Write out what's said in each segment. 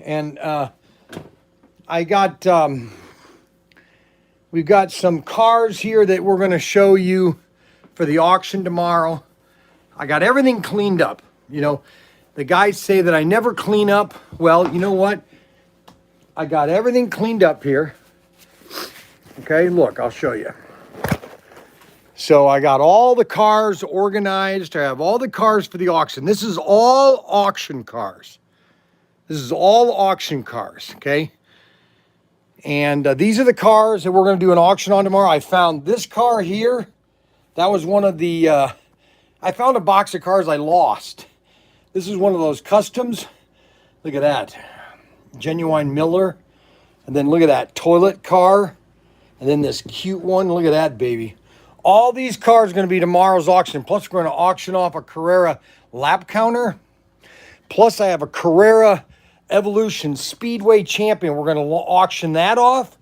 and we've got some cars here that we're going to show you for the auction tomorrow. I got everything cleaned up. You know, the guys say that I never clean up. Well, you know what? I got everything cleaned up here. Okay, look, I'll show you. So I got all the cars organized. I have all the cars for the auction. This is all auction cars. This is all auction cars, okay? And these are the cars that we're going to do an auction on tomorrow. I found this car here. That was one of the, I found a box of cars I lost. This is one of those customs. Look at that. Genuine Miller. And then look at that toilet car. And then this cute one. Look at that, baby. All these cars are going to be tomorrow's auction. Plus, we're going to auction off a Carrera lap counter. Plus, I have a Carrera Evolution Speedway Champion. We're going to auction that off.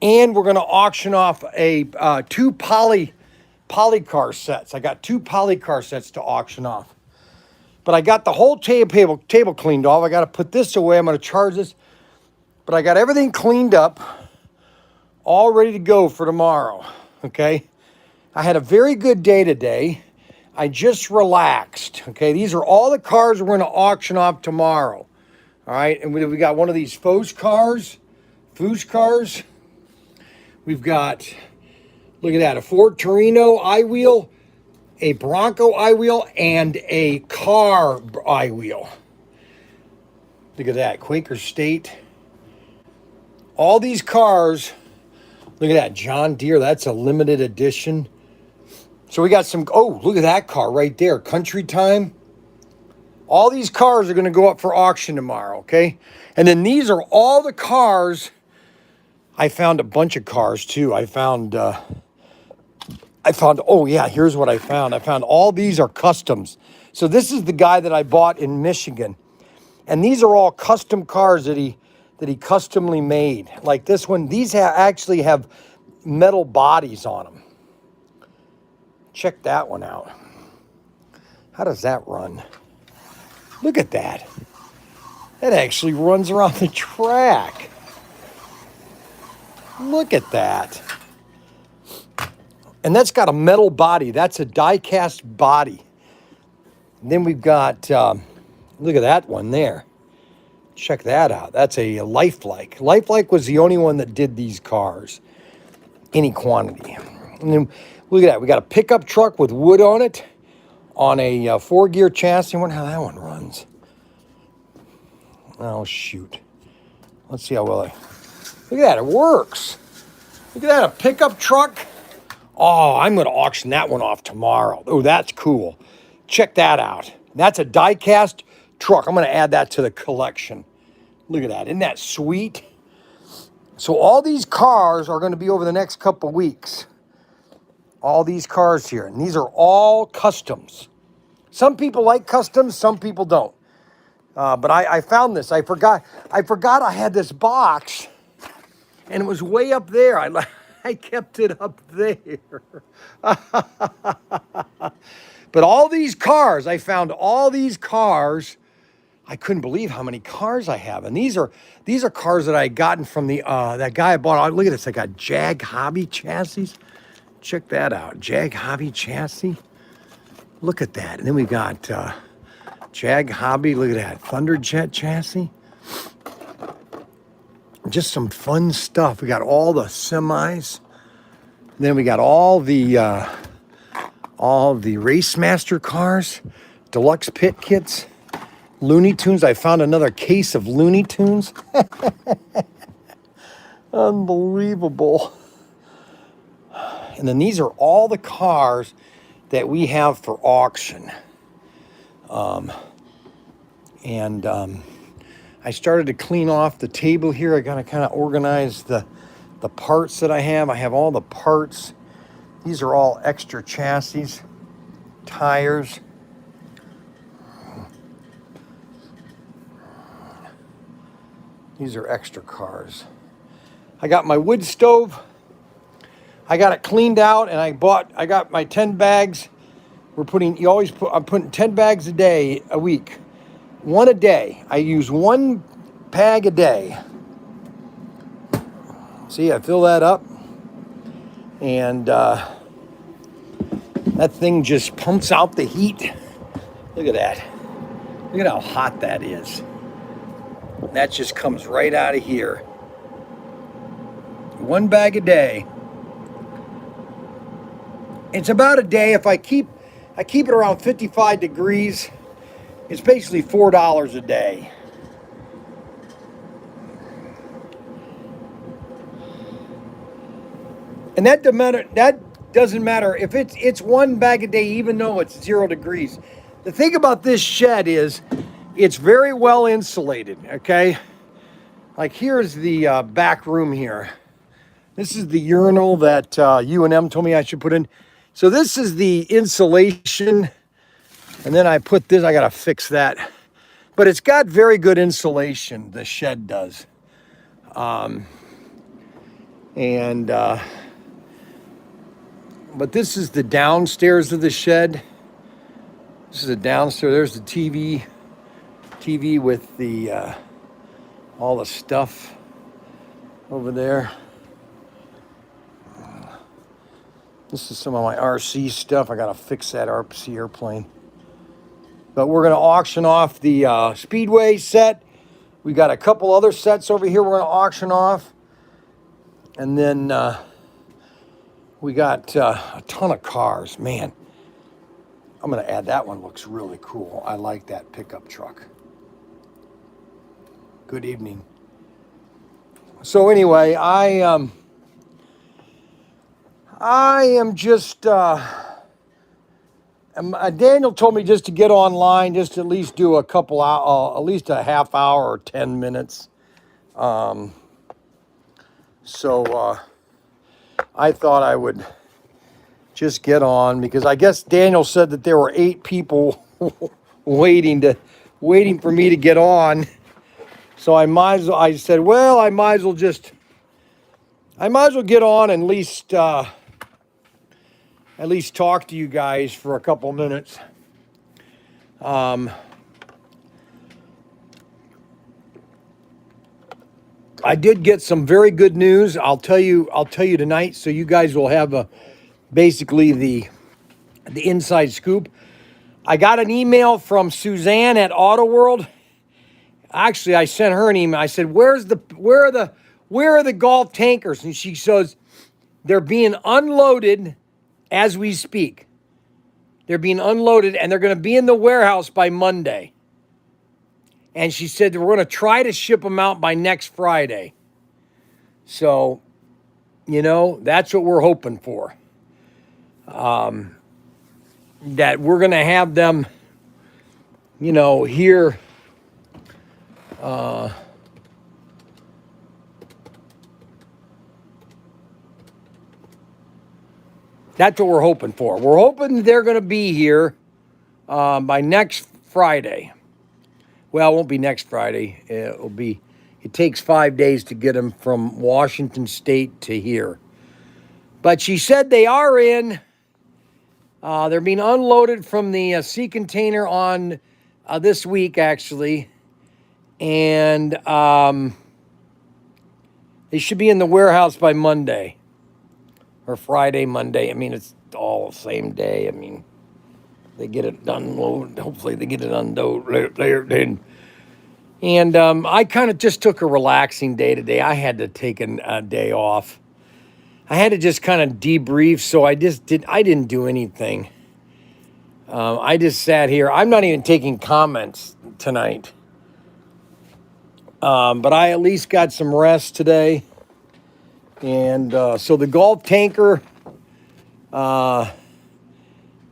And we're going to auction off a two poly car sets. I got two poly car sets to auction off. But I got the whole table cleaned off. I got to put this away. I'm going to charge this. But I got everything cleaned up, all ready to go for tomorrow. Okay? I had a very good day today. I just relaxed. Okay? These are all the cars we're going to auction off tomorrow. All right? And we got one of these Foos cars. We've got, look at that, a Ford Torino I-wheel, a Bronco I-wheel, and a car I-wheel. Look at that, Quaker State. All these cars, look at that, John Deere, that's a limited edition. So we got some, oh, look at that car right there, Country Time. All these cars are going to go up for auction tomorrow, okay? And then these are all the cars. I found a bunch of cars too. I found, oh yeah, here's what I found. I found all these are customs. So this is the guy that I bought in Michigan. And these are all custom cars that he customly made. Like this one, these actually have metal bodies on them. Check that one out. How does that run? Look at that. That actually runs around the track. Look at that. And that's got a metal body. That's a die-cast body. And then we've got, look at that one there. Check that out. That's a Lifelike. Lifelike was the only one that did these cars. Any quantity. And then look at that. We got a pickup truck with wood on it. On a 4-gear chassis. I wonder how that one runs. Oh, shoot. Let's see how well I... Look at that. It works. Look at that. A pickup truck. Oh, I'm going to auction that one off tomorrow. Oh, that's cool. Check that out. That's a die-cast truck. I'm going to add that to the collection. Look at that. Isn't that sweet? So all these cars are going to be over the next couple weeks. All these cars here. And these are all customs. Some people like customs. Some people don't. But I found this. I forgot I had this box. And it was way up there. I kept it up there. But all these cars, I found all these cars. I couldn't believe how many cars I have. And these are cars that I had gotten from the that guy I bought. Look at this. I got Jag Hobby chassis. Check that out. Jag Hobby chassis. Look at that. And then we got Jag Hobby. Look at that. Thunderjet chassis. Just some fun stuff. We got all the semis. And then we got all the Race Master cars, deluxe pit kits, Looney Tunes. I found another case of Looney Tunes. Unbelievable. And then these are all the cars that we have for auction. I started to clean off the table here. I got to kind of organize the parts that I have. I have all the parts. These are all extra chassis, tires. These are extra cars. I got my wood stove. I got it cleaned out, and I got my 10 bags. I'm putting 10 bags a week. One a day. I use one bag a day. See, I fill that up, and that thing just pumps out the heat. Look at that. Look at how hot that is. That just comes right out of here. One bag a day. It's about a day. If I keep it around 55 degrees, it's basically $4 a day. And that doesn't matter if it's one bag a day, even though it's 0 degrees. The thing about this shed is it's very well insulated, okay? Like here's the back room here. This is the urinal that U&M told me I should put in. So this is the insulation. And then I put this, I gotta fix that. But it's got very good insulation, the shed does. But this is the downstairs of the shed. This is the downstairs. There's the TV with the all the stuff over there. This is some of my RC stuff. I gotta fix that RC airplane. But we're gonna auction off the Speedway set. We got a couple other sets over here we're gonna auction off. And then we got a ton of cars. Man, I'm gonna add that one. Looks really cool. I like that pickup truck. Good evening. So anyway, I am just, Daniel told me just to get online, just to at least do a couple hours, at least a half hour or 10 minutes. So I thought I would just get on, because I guess Daniel said that there were 8 people waiting for me to get on. So I said, well, I might as well get on and at least talk to you guys for a couple minutes. I did get some very good news. I'll tell you tonight, so you guys will have basically the inside scoop. I got an email from Suzanne at Auto World. Actually, I sent her an email. I said, where are the golf tankers? And she says, they're being unloaded as we speak. They're being unloaded, and they're going to be in the warehouse by Monday. And she said we're going to try to ship them out by next Friday. So, that's what we're hoping for. That we're going to have them, here. That's what we're hoping for. We're hoping they're going to be here by next Friday. Well, it won't be next Friday. It takes 5 days to get them from Washington State to here. But she said they are in. They're being unloaded from the sea container on this week, actually. And they should be in the warehouse by Monday. Or Friday, Monday. I mean, it's all the same day. I mean, they get it unloaded. Hopefully they get it unloaded. And I kind of just took a relaxing day today. I had to take a day off. I had to just kind of debrief, so I didn't do anything. I just sat here. I'm not even taking comments tonight. But I at least got some rest today. And so the golf tanker,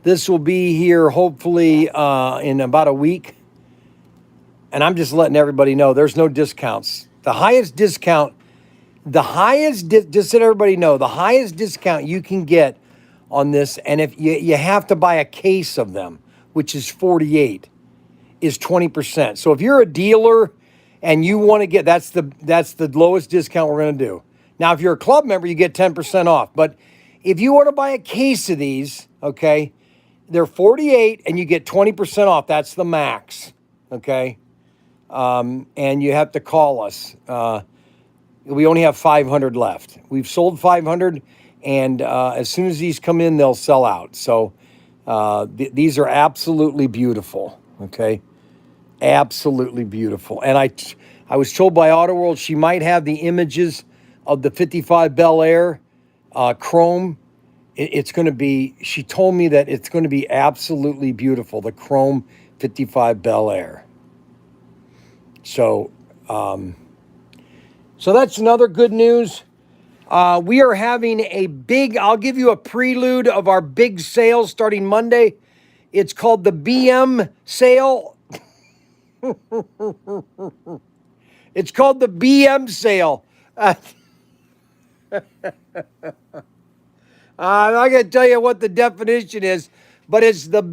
this will be here hopefully in about a week. And I'm just letting everybody know there's no discounts. The highest discount, just so everybody know, the highest discount you can get on this, and if you have to buy a case of them, which is 48, is 20%. So if you're a dealer and you want to get, that's the lowest discount we're going to do. Now, if you're a club member, you get 10% off. But if you want to buy a case of these, okay, they're 48 and you get 20% off. That's the max, okay? and you have to call us. We only have 500 left. We've sold 500, and as soon as these come in, they'll sell out. So these are absolutely beautiful, okay? Absolutely beautiful. And I was told by Auto World she might have the images of the 55 Bel Air chrome. It's going to be, she told me that it's going to be absolutely beautiful, the chrome 55 Bel Air. So, so that's another good news. We are having a big, I'll give you a prelude of our big sale starting Monday. It's called the BM sale. It's called the BM sale. I'm not going to tell you what the definition is, but it's the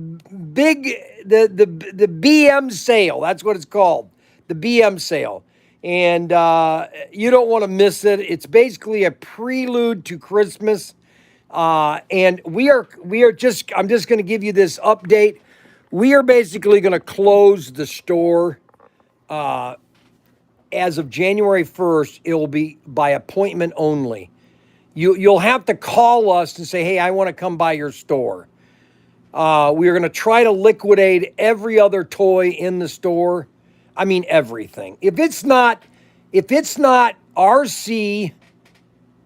BM sale. That's what it's called, the BM sale. And you don't want to miss it. It's basically a prelude to Christmas. And I'm just going to give you this update. We are basically going to close the store as of January 1st. It will be by appointment only. You'll have to call us and say, hey, I want to come by your store. We are going to try to liquidate every other toy in the store. I mean, everything. If it's not RC,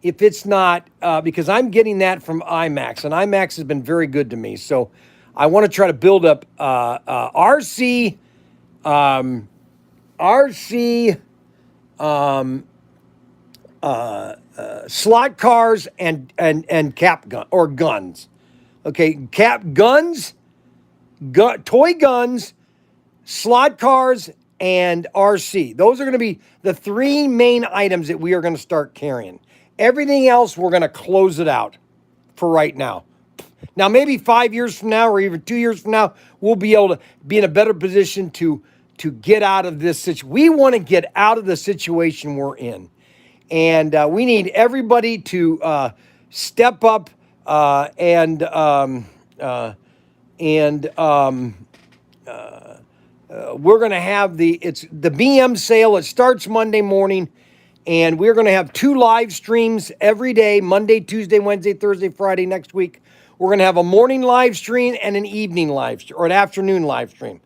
if it's not, because I'm getting that from IMAX, and IMAX has been very good to me. So I want to try to build up RC, slot cars and cap gun or guns. Okay, guns, toy guns, slot cars, and RC. Those are going to be the three main items that we are going to start carrying. Everything else, we're going to close it out for right now. Now, maybe 5 years from now or even 2 years from now, we'll be able to be in a better position to get out of this situation. We want to get out of the situation we're in. And we need everybody to step up and we're going to have the BM sale. It starts Monday morning, and we're going to have 2 live streams every day, Monday, Tuesday, Wednesday, Thursday, Friday next week. We're going to have a morning live stream and an evening live stream, or an afternoon live stream.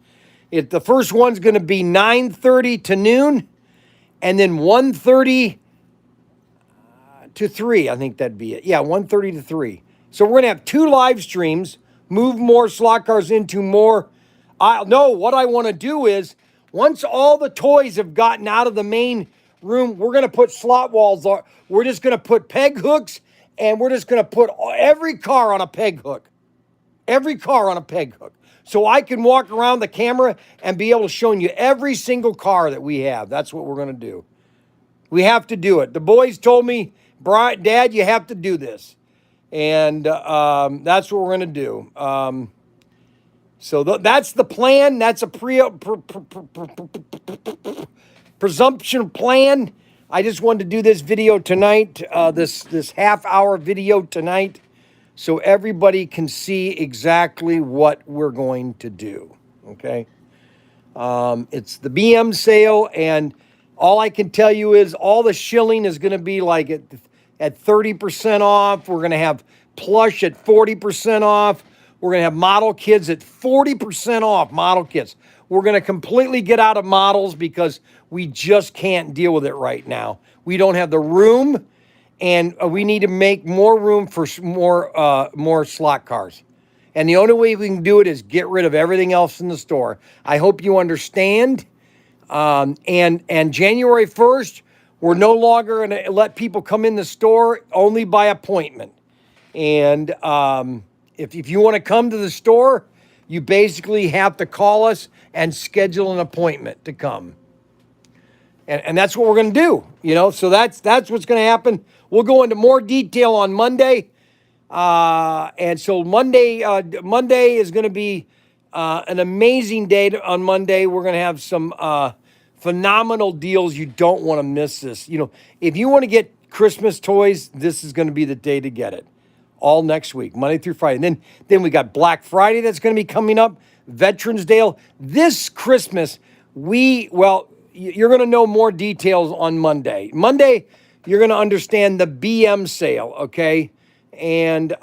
The first one's going to be 9:30 to noon, and then 1:30 to 3. I think that'd be it. Yeah, 1:30 to 3. So we're going to have 2 live streams, move more slot cars into more. What I want to do is, once all the toys have gotten out of the main room, we're going to put slot walls on. We're just going to put peg hooks, and we're just going to put every car on a peg hook. Every car on a peg hook. So I can walk around the camera and be able to show you every single car that we have. That's what we're going to do. We have to do it. The boys told me, Bryan, Dad, you have to do this. And that's what we're going to do. So that's the plan. That's a presumption plan. I just wanted to do this video tonight, this half-hour video tonight, so everybody can see exactly what we're going to do, okay? It's the BM sale, and all I can tell you is all the shilling is going to be like at 30% off. We're going to have plush at 40% off. We're going to have model kits at 40% off, model kits. We're going to completely get out of models because we just can't deal with it right now. We don't have the room, and we need to make more room for more slot cars. And the only way we can do it is get rid of everything else in the store. I hope you understand. And January 1st, we're no longer going to let people come in the store, only by appointment. And if you want to come to the store, you basically have to call us and schedule an appointment to come. And that's what we're going to do, you know. So that's what's going to happen. We'll go into more detail on Monday. And so Monday is going to be an amazing day. On Monday, we're going to have some phenomenal deals. You don't want to miss this. You know, if you want to get Christmas toys, this is going to be the day to get it. All next week, Monday through Friday. And then we got Black Friday that's going to be coming up, Veterans Day. This Christmas, you're going to know more details on Monday. Monday, you're going to understand the BM sale, okay? And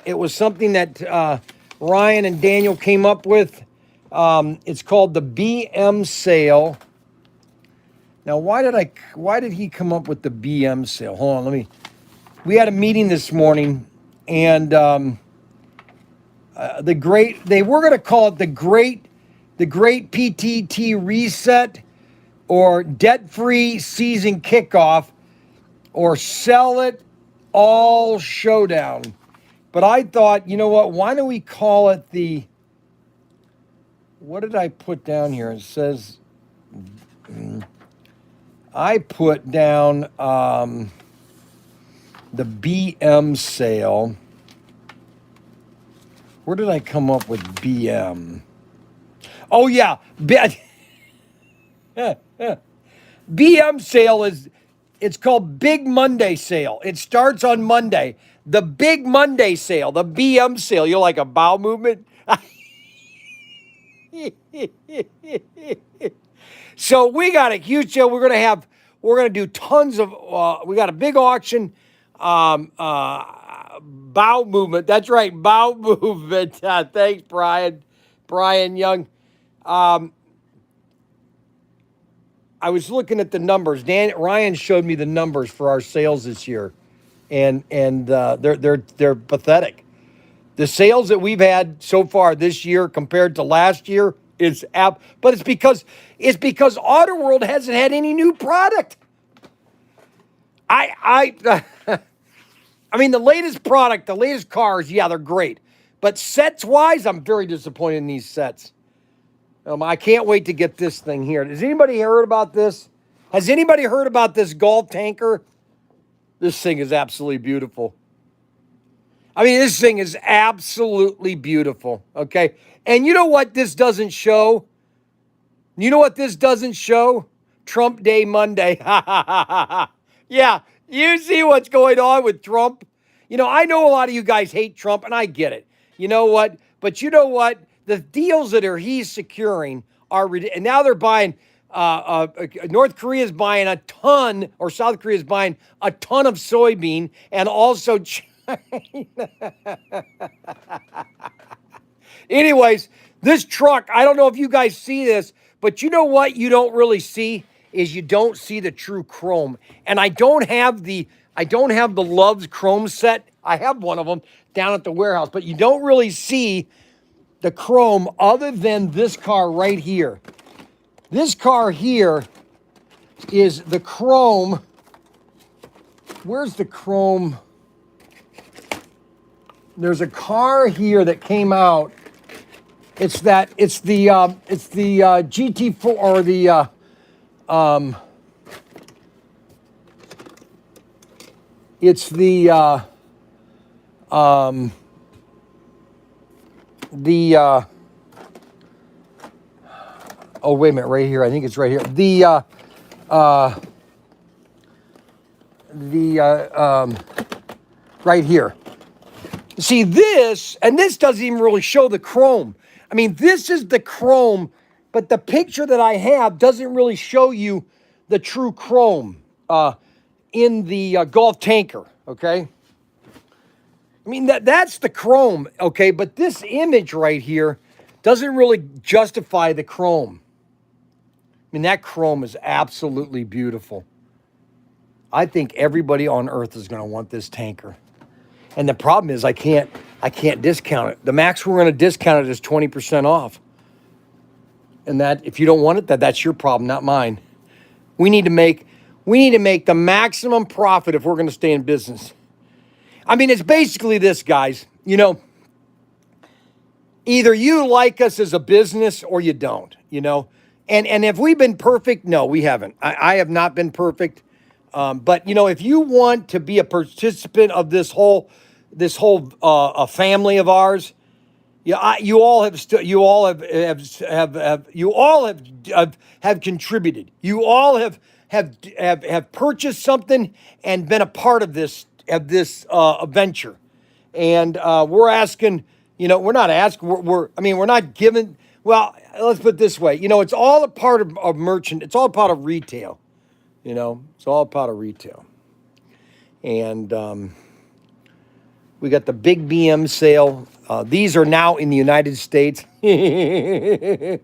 it was something that Ryan and Daniel came up with. It's called the BM sale. Now, why did he come up with the BM sale? Hold on, we had a meeting this morning, and they were going to call it the great PTT reset, or debt-free season kickoff, or sell it all showdown. But I thought, you know what? Why don't we call it what did I put down here? It says, I put down the BM sale. Where did I come up with BM? Oh, yeah. BM sale it's called Big Monday sale. It starts on Monday. The Big Monday sale, the BM sale. You're like a bowel movement? So we got a huge sale. We're going to do tons of, we got a big auction, bowel movement. That's right, bowel movement. Thanks, Bryan Young. I was looking at the numbers. Ryan showed me the numbers for our sales this year, and they're pathetic. The sales that we've had so far this year compared to last year but it's because Auto World hasn't had any new product. I mean, the latest product, the latest cars, yeah, they're great, but sets wise, I'm very disappointed in these sets. I can't wait to get this thing here. Has anybody heard about this? Has anybody heard about this Golf tanker? This thing is absolutely beautiful. I mean, this thing is absolutely beautiful, okay? And you know what this doesn't show? You know what this doesn't show? Trump Day Monday. Yeah, you see what's going on with Trump? You know, I know a lot of you guys hate Trump, and I get it. You know what? But you know what? The deals that he's securing are ridiculous. And now they're buying, North Korea is buying a ton, or South Korea is buying a ton of soybean, and also China. Anyways, this truck, I don't know if you guys see this, but you know what you don't really see is you don't see the true chrome. And I don't have the Love's chrome set. I have one of them down at the warehouse, but you don't really see the chrome other than this car right here. This car here is the chrome. Where's the chrome? There's a car here that came out. It's the GT4 or the it's the oh, wait a minute, right here. I think it's right here. Right here. See this, and this doesn't even really show the chrome. I mean, this is the chrome, but the picture that I have doesn't really show you the true chrome in the Golf tanker, okay? I mean, that's the chrome, okay? But this image right here doesn't really justify the chrome. I mean, that chrome is absolutely beautiful. I think everybody on earth is going to want this tanker. And the problem is I can't discount it. The max we're going to discount it is 20% off. And that, if you don't want it, that's your problem, not mine. We need to make the maximum profit if we're going to stay in business. I mean, it's basically this, guys. You know, either you like us as a business or you don't, you know. And have we been perfect? No, we haven't. I have not been perfect. But, you know, if you want to be a participant of this whole family of ours, you all have contributed. You all have purchased something and been a part of this venture. And we're asking, you know, we're not asking. We're not giving. Well, let's put it this way. You know, it's all a part of merchant. It's all a part of retail. You know, it's all a part of retail. And we got the big BM sale. These are now in the United States. This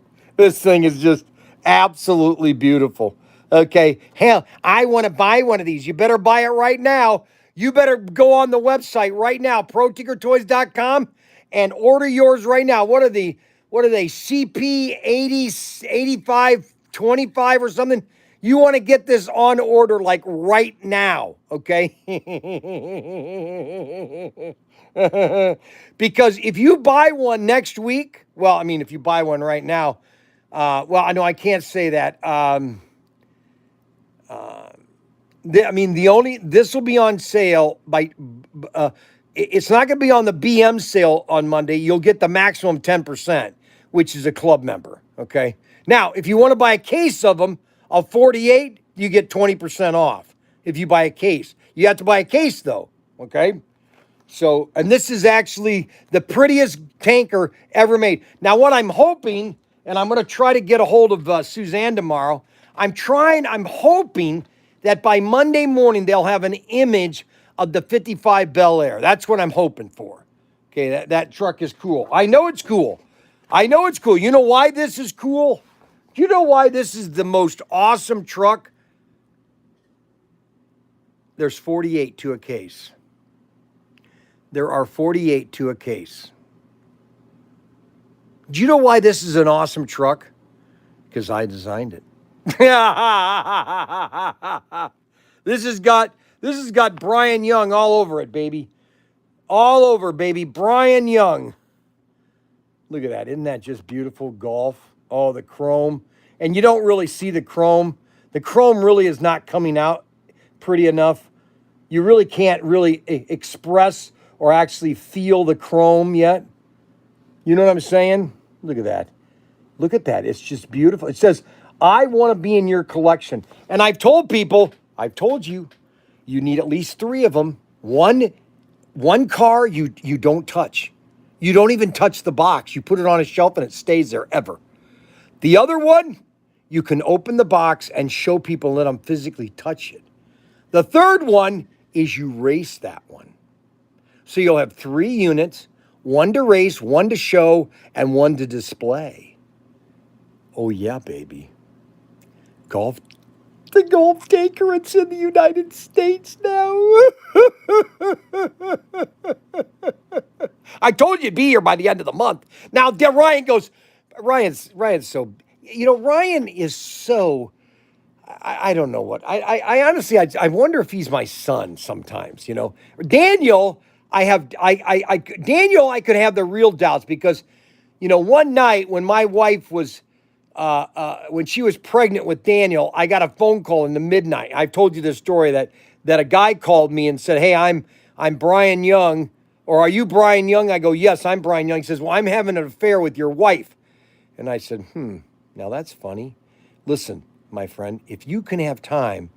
thing is just absolutely beautiful. Okay, hell, I want to buy one of these. You better buy it right now. You better go on the website right now, ProTinkerToys.com, and order yours right now. What are they? CP 80, 85, 25 or something? You want to get this on order like right now, okay? Because if you buy one next week, well, I mean, if you buy one right now, well, I know I can't say that. This will be on sale by, it's not going to be on the BM sale on Monday. You'll get the maximum 10%, which is a club member, okay? Now, if you want to buy a case of them, of 48, you get 20% off if you buy a case. You have to buy a case, though, okay? So, and this is actually the prettiest tanker ever made. Now, what I'm hoping, and I'm going to try to get a hold of Suzanne tomorrow, I'm hoping that by Monday morning, they'll have an image of the 55 Bel Air. That's what I'm hoping for. Okay, that truck is cool. I know it's cool. You know why this is cool? You know why this is the most awesome truck? There's 48 to a case. There are 48 to a case. Do you know why this is an awesome truck? Because I designed it. This has got Bryan Young all over it, baby. All over, baby. Bryan Young. Look at that. Isn't that just beautiful golf? Oh, the chrome. And you don't really see the chrome. The chrome really is not coming out pretty enough. You really can't really express or actually feel the chrome yet. You know what I'm saying? Look at that. Look at that. It's just beautiful. It says, I want to be in your collection. And I've told you, you need at least 3 of them. One car you don't touch. You don't even touch the box. You put it on a shelf and it stays there ever. The other one, you can open the box and show people and let them physically touch it. The third one is you race that one. So you'll have 3 units, 1 to race, 1 to show, and 1 to display. Oh yeah, baby. The golf tanker, it's in the United States now. I told you to be here by the end of the month. Now, Ryan's so, Ryan is so, I don't know what. I honestly, I wonder if he's my son sometimes, Daniel, Daniel, I could have the real doubts because, one night when my wife was, when she was pregnant with Daniel, I got a phone call in the midnight. I've told you this story that a guy called me and said, hey, I'm Bryan Young, or are you Bryan Young? I go, yes, I'm Bryan Young. He says, well, I'm having an affair with your wife. And I said, now that's funny. Listen, my friend, if you can have time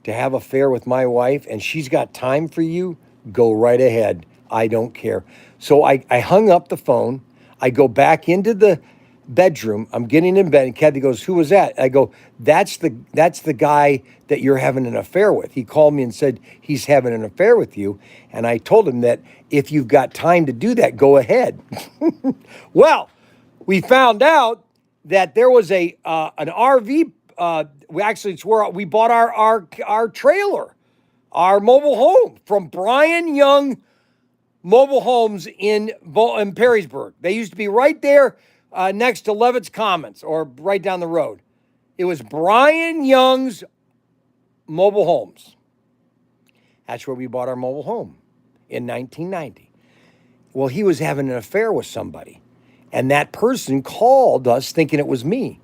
to have an affair with my wife and she's got time for you, go right ahead. I don't care. So I hung up the phone. I go back into the bedroom. I'm getting in bed, and Kathy goes, who was that? I go, that's the guy that you're having an affair with. He called me and said he's having an affair with you. And I told him that if you've got time to do that, go ahead. Well, we found out that there was an RV. It's where we bought our trailer, our mobile home from Bryan Young Mobile Homes in Perrysburg. They used to be right there next to Levitt's Commons, or right down the road. It was Bryan Young's Mobile Homes. That's where we bought our mobile home in 1990. Well, he was having an affair with somebody, and that person called us thinking it was me.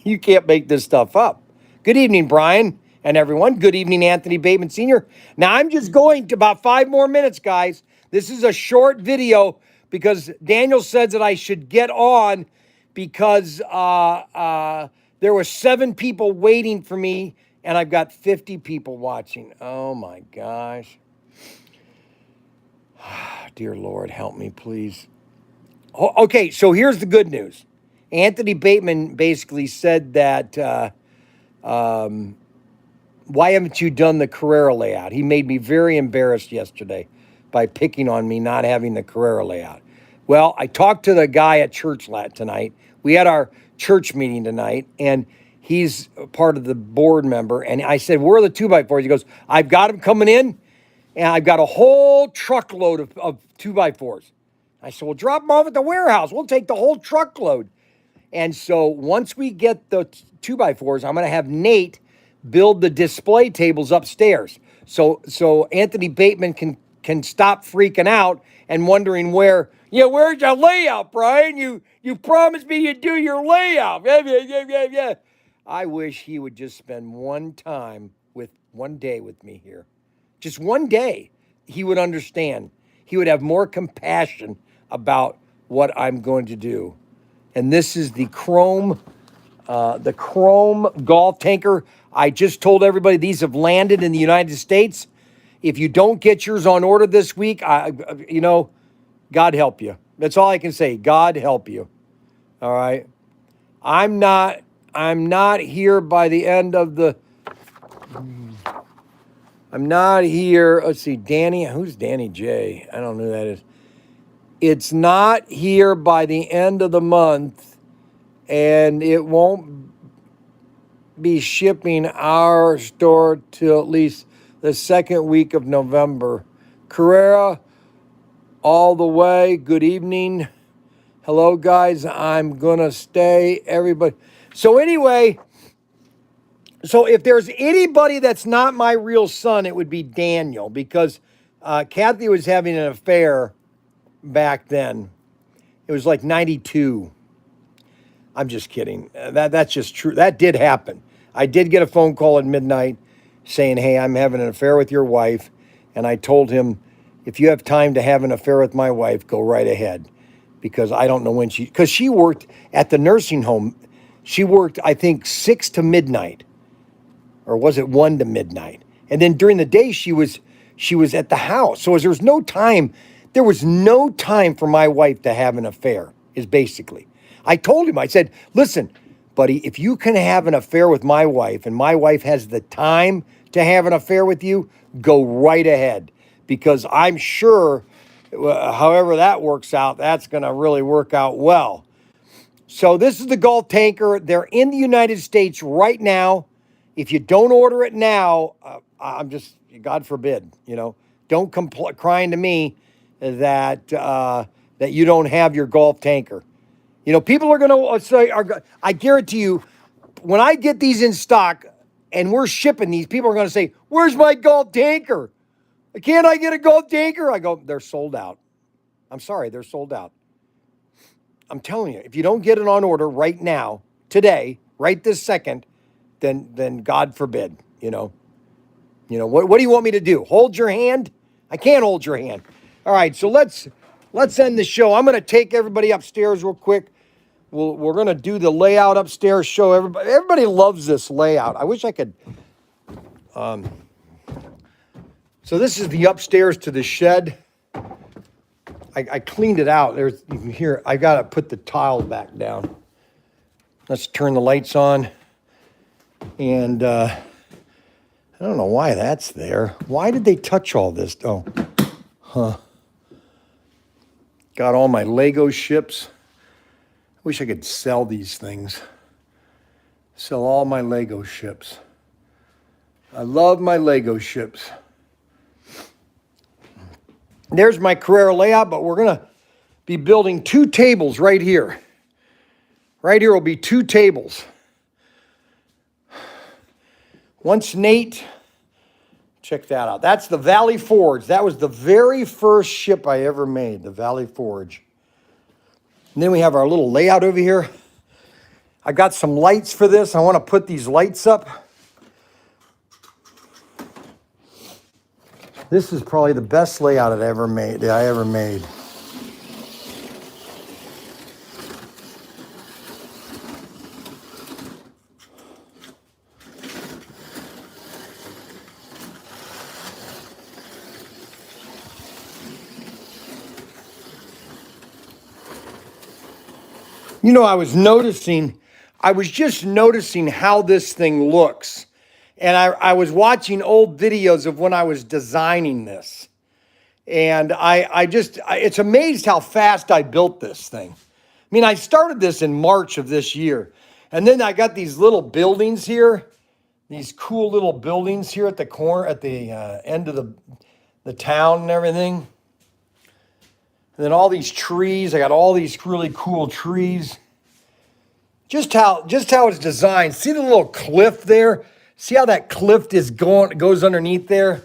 You can't make this stuff up. Good evening, Bryan and everyone. Good evening, Anthony Bateman Sr. Now, I'm just going to about 5 more minutes, guys. This is a short video because Daniel said that I should get on because there were 7 people waiting for me, and I've got 50 people watching. Oh, my gosh. Dear Lord, help me, please. Okay, so here's the good news. Anthony Bateman basically said that, why haven't you done the Carrera layout? He made me very embarrassed yesterday by picking on me not having the Carrera layout. Well, I talked to the guy at church tonight. We had our church meeting tonight, and he's part of the board member. And I said, where are the 2x4s? He goes, I've got them coming in, and I've got a whole truckload of 2x4s. I said, well, drop them off at the warehouse. We'll take the whole truckload. And so once we get the 2x4s, I'm going to have Nate build the display tables upstairs. So Anthony Bateman can stop freaking out and wondering where's your layout, Bryan? You promised me you'd do your layout. Yeah. I wish he would just spend one day with me here. Just one day. He would understand. He would have more compassion about what I'm going to do. And this is the chrome golf tanker. I just told everybody these have landed in the United States. If you don't get yours on order this week, God help you. That's all I can say. God help you. All right. I'm not here by the end of the. I'm not here. Let's see, Danny. Who's Danny J? I don't know who that is. It's not here by the end of the month, and it won't be shipping our store till at least the second week of November. Carrera, all the way. Good evening. Hello, guys. I'm going to stay. Everybody. So anyway, if there's anybody that's not my real son, it would be Daniel, because Kathy was having an affair back then. It was like 92. I'm just kidding. That's just true. That did happen. I did get a phone call at midnight saying, hey, I'm having an affair with your wife. And I told him, if you have time to have an affair with my wife, go right ahead. Because I don't know when because she worked at the nursing home. She worked, I think, 6 to midnight. Or was it 1 to midnight? And then during the day, she was at the house. So there was no time for my wife to have an affair, is basically. I told him, I said, listen, buddy, if you can have an affair with my wife and my wife has the time to have an affair with you, go right ahead. Because I'm sure, however that works out, that's going to really work out well. So this is the golf tanker. They're in the United States right now. If you don't order it now, I'm just, God forbid, don't come crying to me that you don't have your golf tanker. People are going to say, I guarantee you, when I get these in stock and we're shipping these, people are going to say, where's my golf tanker? Can't I get a golf tanker? I go, they're sold out. I'm sorry, they're sold out. I'm telling you, if you don't get it on order right now, today, right this second, then God forbid, What do you want me to do? Hold your hand? I can't hold your hand. All right, so let's end the show. I'm going to take everybody upstairs real quick. We're going to do the layout upstairs, show everybody. Everybody loves this layout. I wish I could. So this is the upstairs to the shed. I cleaned it out. You can hear, I got to put the tile back down. Let's turn the lights on. And I don't know why that's there. Why did they touch all this? Oh, got all my Lego ships. I wish I could sell these things. Sell all my Lego ships. I love my Lego ships. There's my Carrera layout, but we're going to be building 2 tables right here. Right here will be 2 tables. Once Nate, check that out. That's the Valley Forge. That was the very first ship I ever made, the Valley Forge. And then we have our little layout over here. I got some lights for this. I want to put these lights up. This is probably the best layout I ever made. You know, I was just noticing how this thing looks. And I was watching old videos of when I was designing this. And it's amazed how fast I built this thing. I mean, I started this in March of this year. And then I got these little buildings here, these cool little buildings here at the corner, at the end of the town and everything. And then all these trees, I got all these really cool trees. Just how it's designed. See the little cliff there? See how that cliff goes underneath there?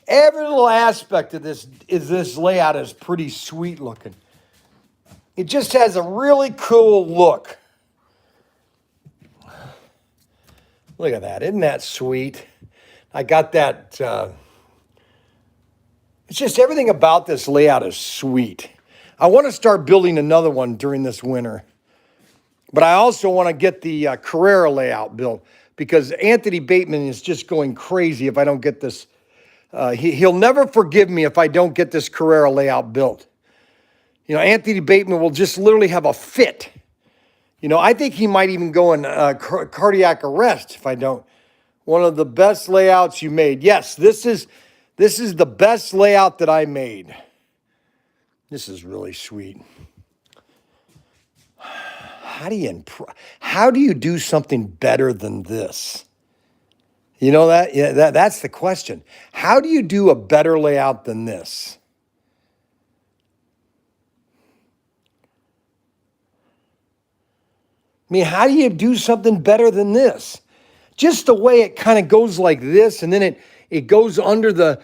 Every little aspect of this layout is pretty sweet looking. It just has a really cool look. Look at that. Isn't that sweet? I got that. It's just everything about this layout is sweet. I want to start building another one during this winter. But I also want to get the Carrera layout built because Anthony Bateman is just going crazy if I don't get this. He'll never forgive me if I don't get this Carrera layout built. You know, Anthony Bateman will just literally have a fit. You know, I think he might even go in cardiac arrest if I don't. One of the best layouts you made. Yes, this is the best layout that I made. This is really sweet. How do you do something better than this? You know that? Yeah, that's the question. How do you do a better layout than this? I mean, how do you do something better than this? Just the way it kind of goes like this, and then it goes under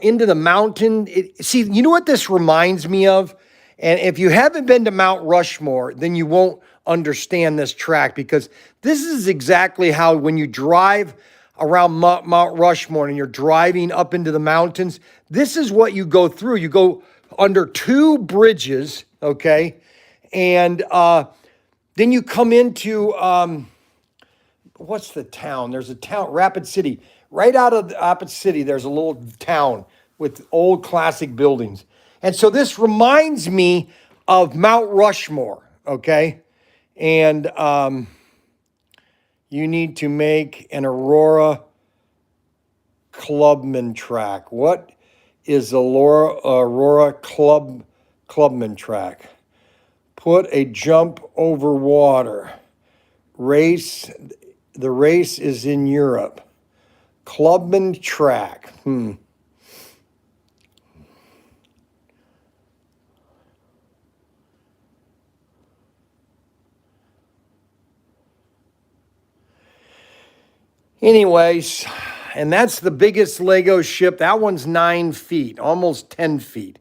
into the mountain. See, you know what this reminds me of? And if you haven't been to Mount Rushmore, then you won't understand this track because this is exactly how when you drive around Mount Rushmore and you're driving up into the mountains, this is what you go through. You go under two bridges, okay? And then you come into, what's the town? There's a town, Rapid City. Right out of Rapid City, there's a little town with old classic buildings. And so this reminds me of Mount Rushmore, okay? And you need to make an Aurora Clubman track. What is Aurora Clubman track? Put a jump over water. The race is in Europe. Clubman track. Anyways, and that's the biggest Lego ship. That one's 9 feet, almost 10 feet.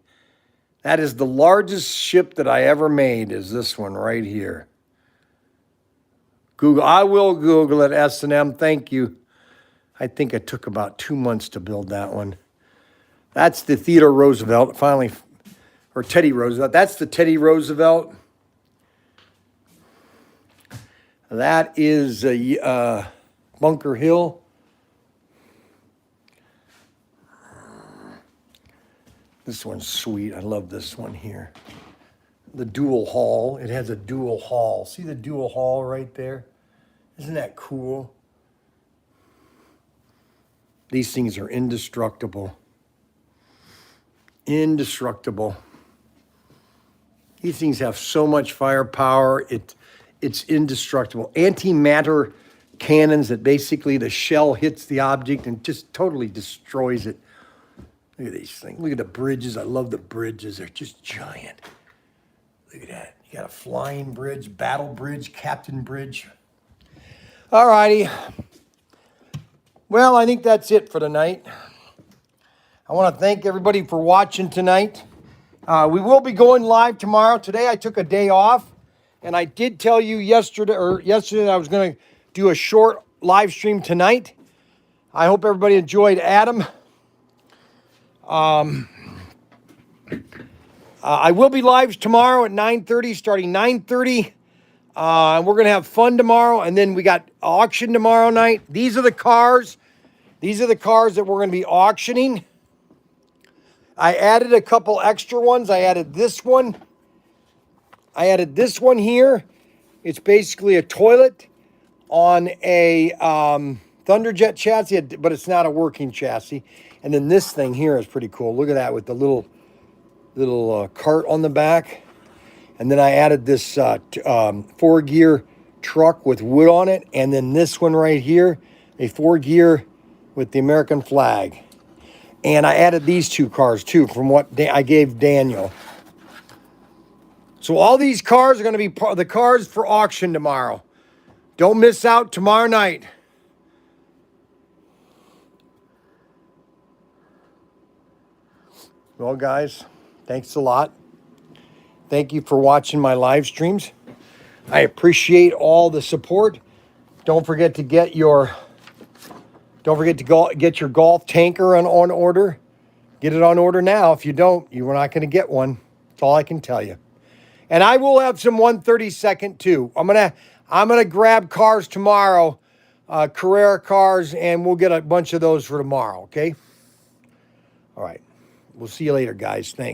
That is the largest ship that I ever made, is this one right here. Google. I will Google it, S&M. Thank you. I think it took about 2 months to build that one. That's the Theodore Roosevelt, finally, or Teddy Roosevelt. That's the Teddy Roosevelt. That is Bunker Hill. This one's sweet. I love this one here. The dual hull. It has a dual hull. See the dual hull right there? Isn't that cool? These things are indestructible. Indestructible. These things have so much firepower. It's indestructible. Antimatter cannons that basically the shell hits the object and just totally destroys it. Look at these things. Look at the bridges. I love the bridges. They're just giant. Look at that. You got a flying bridge, battle bridge, captain bridge. All righty. Well, I think that's it for tonight. I want to thank everybody for watching tonight. We will be going live tomorrow. Today I took a day off, and I did tell you yesterday I was going to do a short live stream tonight. I hope everybody enjoyed Adam. I will be live tomorrow at 9:30, starting 9:30. And we're going to have fun tomorrow. And then we got auction tomorrow night. These are the cars. These are the cars that we're going to be auctioning. I added a couple extra ones. I added this one. I added this one here. It's basically a toilet on a Thunderjet chassis, but it's not a working chassis. And then this thing here is pretty cool. Look at that with the little cart on the back. And then I added this 4-gear truck with wood on it. And then this one right here, a 4-gear with the American flag. And I added these 2 cars too from what I gave Daniel. So all these cars are going to be the cars for auction tomorrow. Don't miss out tomorrow night. Well, guys, thanks a lot. Thank you for watching my live streams. I appreciate all the support. Don't forget to get your golf tanker on order. Get it on order now. If you don't, you are not going to get one. That's all I can tell you. And I will have some 132nd too. I'm gonna grab cars tomorrow, Carrera cars, and we'll get a bunch of those for tomorrow. Okay. All right. We'll see you later, guys. Thanks.